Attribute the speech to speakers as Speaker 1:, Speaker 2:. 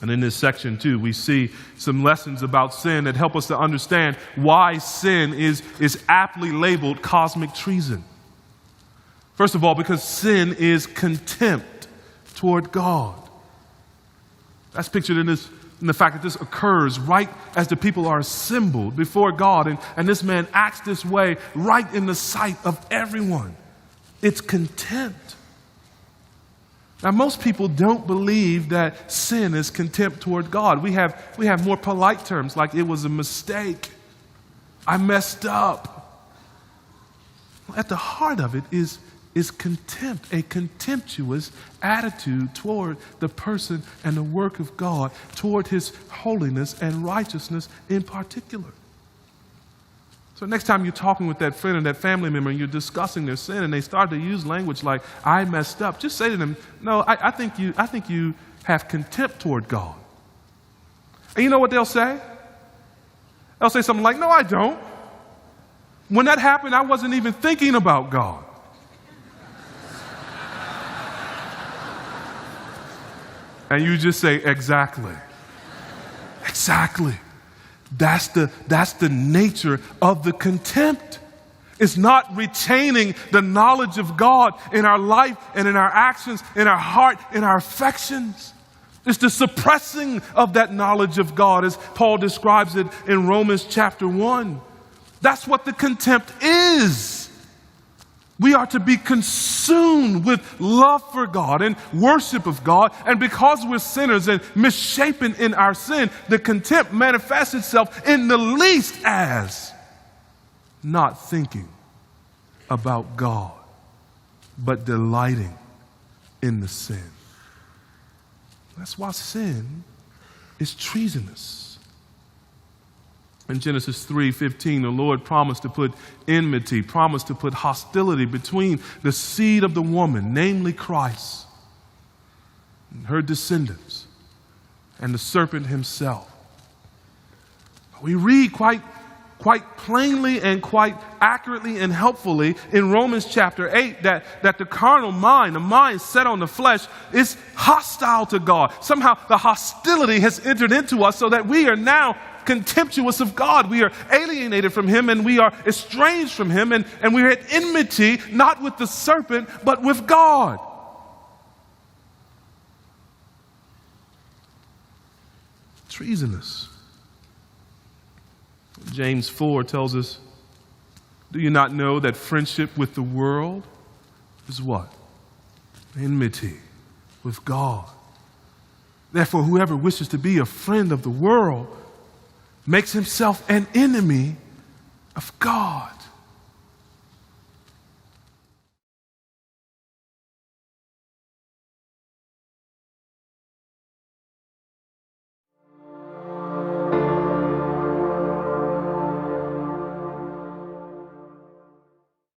Speaker 1: And in this section, too, we see some lessons about sin that help us to understand why sin is aptly labeled cosmic treason. First of all, because sin is contempt toward God. That's pictured in the fact that this occurs right as the people are assembled before God. And this man acts this way right in the sight of everyone. It's contempt. Now, most people don't believe that sin is contempt toward God. We have more polite terms like it was a mistake. I messed up. At the heart of it is contempt, a contemptuous attitude toward the person and the work of God, toward His holiness and righteousness in particular. So next time you're talking with that friend or that family member and you're discussing their sin and they start to use language like, I messed up, just say to them, no, I think you have contempt toward God. And you know what they'll say? They'll say something like, no, I don't. When that happened, I wasn't even thinking about God. And you just say, exactly. Exactly. That's the nature of the contempt. It's not retaining the knowledge of God in our life and in our actions, in our heart, in our affections. It's the suppressing of that knowledge of God, as Paul describes it in Romans chapter 1. That's what the contempt is. We are to be consumed with love for God and worship of God. And because we're sinners and misshapen in our sin, the contempt manifests itself in the least as not thinking about God, but delighting in the sin. That's why sin is treasonous. In Genesis 3:15, the Lord promised to put enmity, promised to put hostility between the seed of the woman, namely Christ, and her descendants, and the serpent himself. We read quite plainly and quite accurately and helpfully in Romans chapter 8 that the carnal mind, the mind set on the flesh, is hostile to God. Somehow the hostility has entered into us so that we are now contemptuous of God. We are alienated from Him and we are estranged from Him and we are at enmity, not with the serpent, but with God. Treasonous. James 4 tells us, do you not know that friendship with the world is what? Enmity with God. Therefore, whoever wishes to be a friend of the world makes himself an enemy of God.